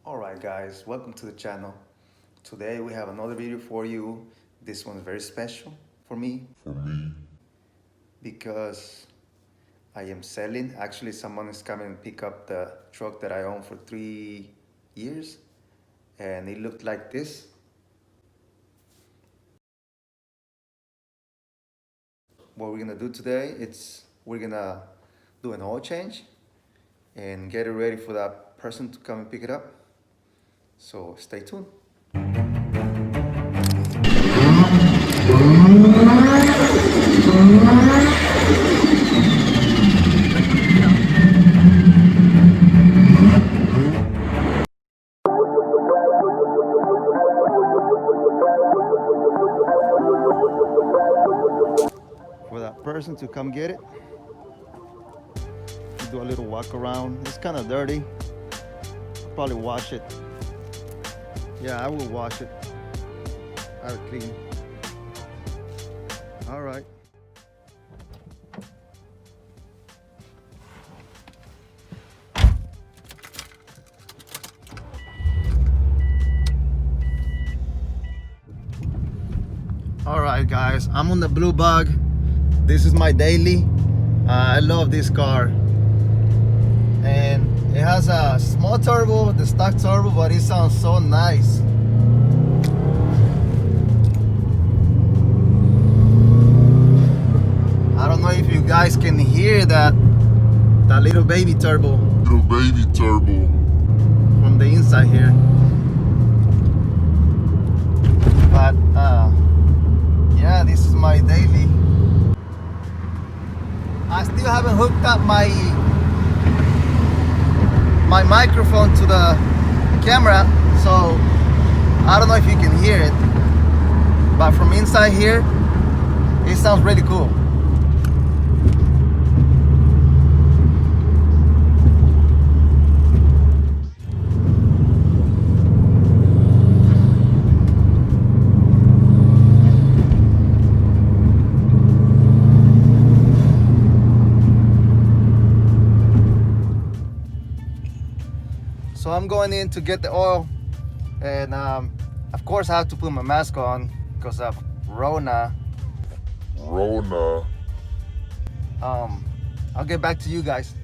Alright guys, welcome to the channel. Today we have another video for you. This one's very special for me because I am selling. Actually, someone is coming and pick up the truck that I own for 3 years, and it looked like this. What we're gonna do today, we're gonna do an oil change and get it ready for that person to come and pick it up. So stay tuned. For that person to come get it, do a little walk around. It's kind of dirty. Probably wash it. Yeah, I will wash it. I will clean. All right. All right, guys. I'm on the Blue Bug. This is my daily. I love this car, and it has a small turbo, the stock turbo, but it sounds so nice. I don't know if you guys can hear that little baby turbo. From the inside here. But yeah, this is my daily. I still haven't hooked up my microphone to the camera, so I don't know if you can hear it, but from inside here it sounds really cool. So I'm going in to get the oil, and of course I have to put my mask on because of Rona. I'll get back to you guys.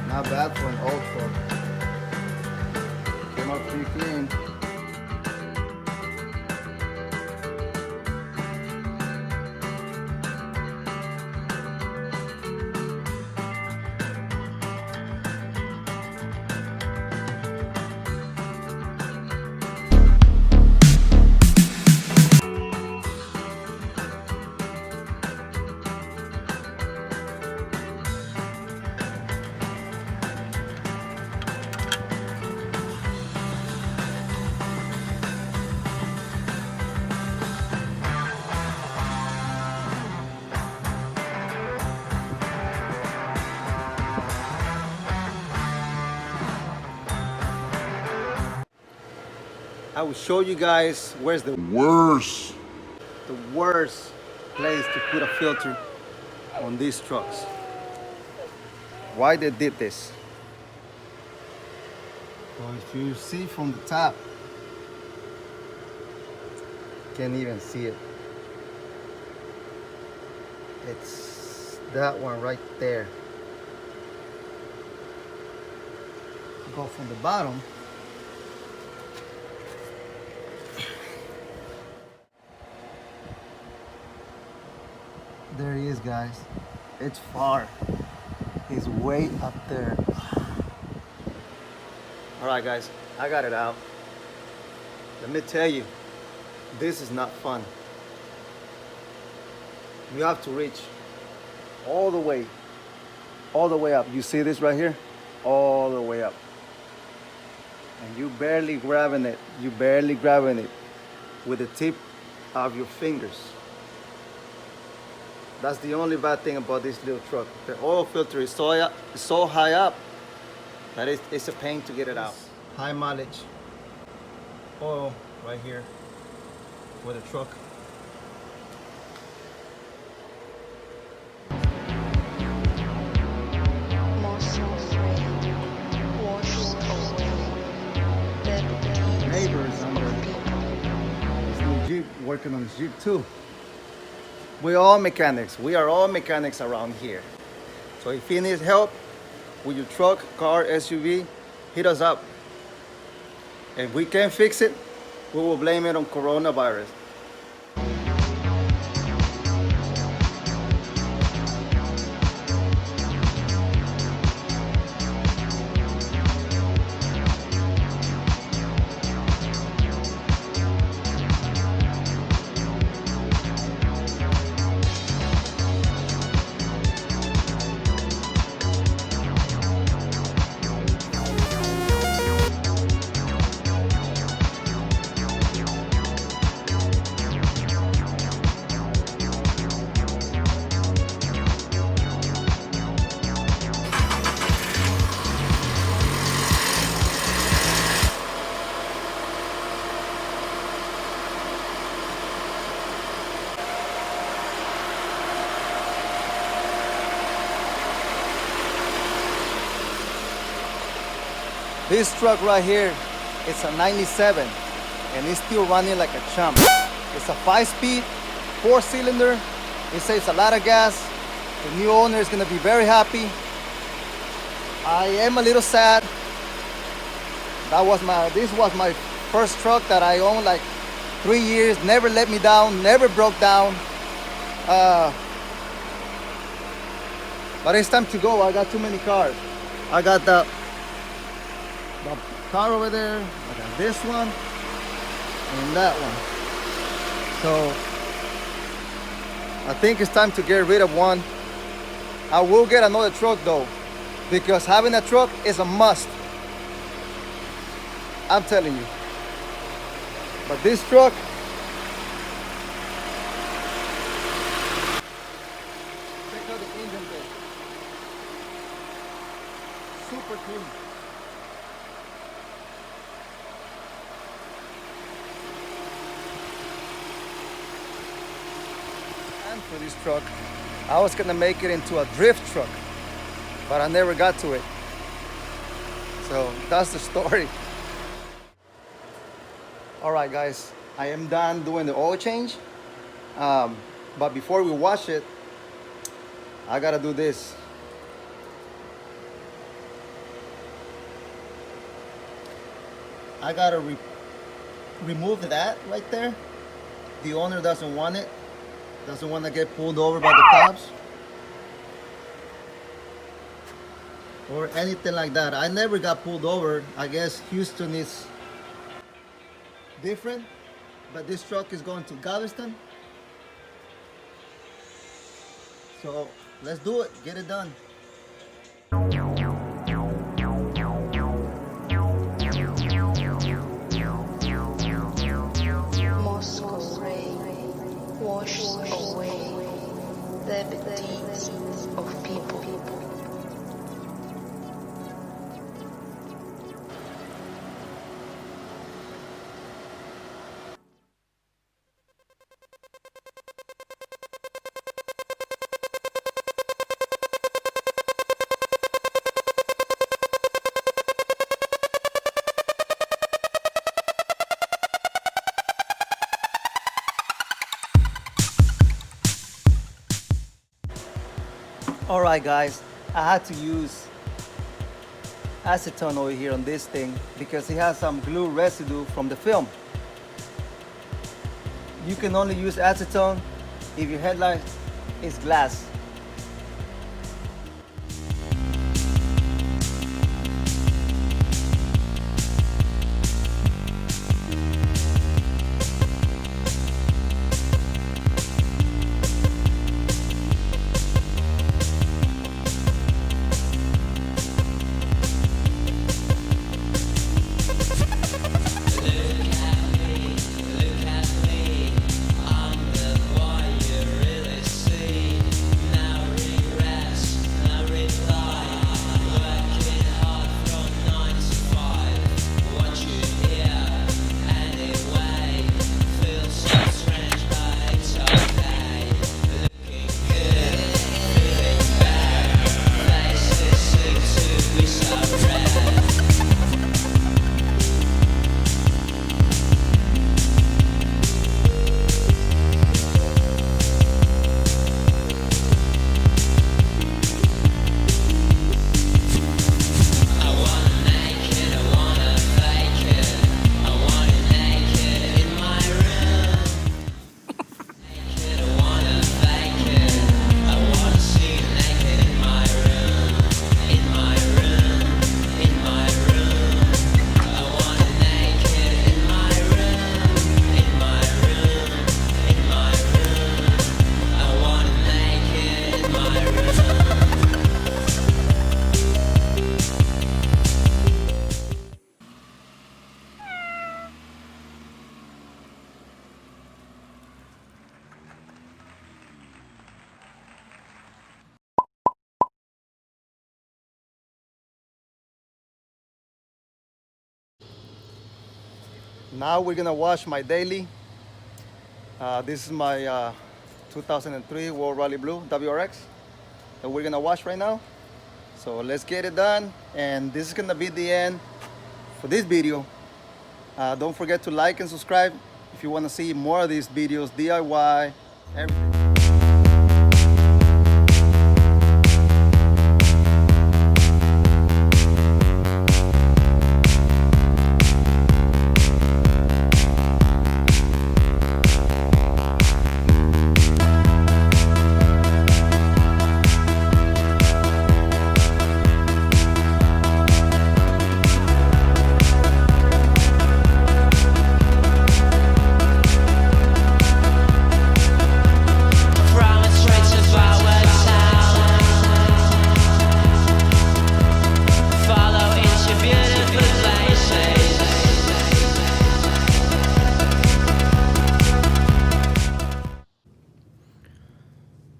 Not bad for an old truck. Came out pretty clean. I will show you guys where's the worst place to put a filter on these trucks. Why they did this? Well, if you see from the top, can't even see it. It's that one right there. Go from the bottom. There he is, guys. It's far. He's way up there. All right, guys, I got it out. Let me tell you, this is not fun. You have to reach all the way up. You see this right here? All the way up. And you barely grabbing it. You barely grabbing it with the tip of your fingers. That's the only bad thing about this little truck. The oil filter is so high up that it's a pain to get it out. High mileage oil right here for the truck. Neighbors under this new Jeep working on this Jeep too. We are all mechanics around here. So if you need help with your truck, car, SUV, hit us up. If we can't fix it, we will blame it on coronavirus. This truck right here, it's a 97 and it's still running like a champ. It's a 5-speed, 4-cylinder. It saves a lot of gas. The new owner is gonna be very happy. I am a little sad. This was my first truck that I owned like 3 years, never let me down, never broke down. But it's time to go. I got too many cars. I got the car over there, I got this one, and that one. So I think it's time to get rid of one. I will get another truck though, because having a truck is a must. I'm telling you. But this truck, check out the engine bay. Super clean. For this truck, I was gonna make it into a drift truck, but I never got to it. So that's the story. All right, guys, I am done doing the oil change. But before we wash it, I gotta do this. I gotta remove that right there. The owner doesn't want it. Doesn't want to get pulled over by the cops or anything like that. I never got pulled over. I guess Houston is different, but this truck is going to Galveston. So let's do it, get it done. Washes away the deeds of people. All right, guys, I had to use acetone over here on this thing because it has some glue residue from the film. You can only use acetone if your headlights is glass. Now we're gonna wash my daily. This is my 2003 World Rally Blue WRX that we're gonna wash right now. So let's get it done. And this is gonna be the end for this video. Don't forget to like and subscribe if you wanna see more of these videos, DIY, everything.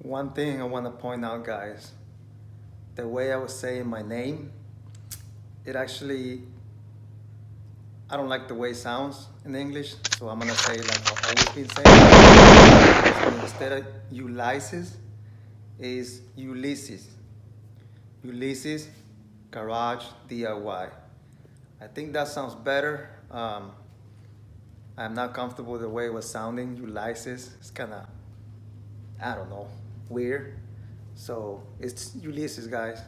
One thing I want to point out, guys, the way I was saying my name, it actually, I don't like the way it sounds in English, so I'm gonna say it like I've always been saying. So instead of ULISES'S, is Ulysses. Ulysses Garage DIY. I think that sounds better. I'm not comfortable with the way it was sounding, Ulysses. It's kind of, I don't know, weird. So it's Ulysses, guys.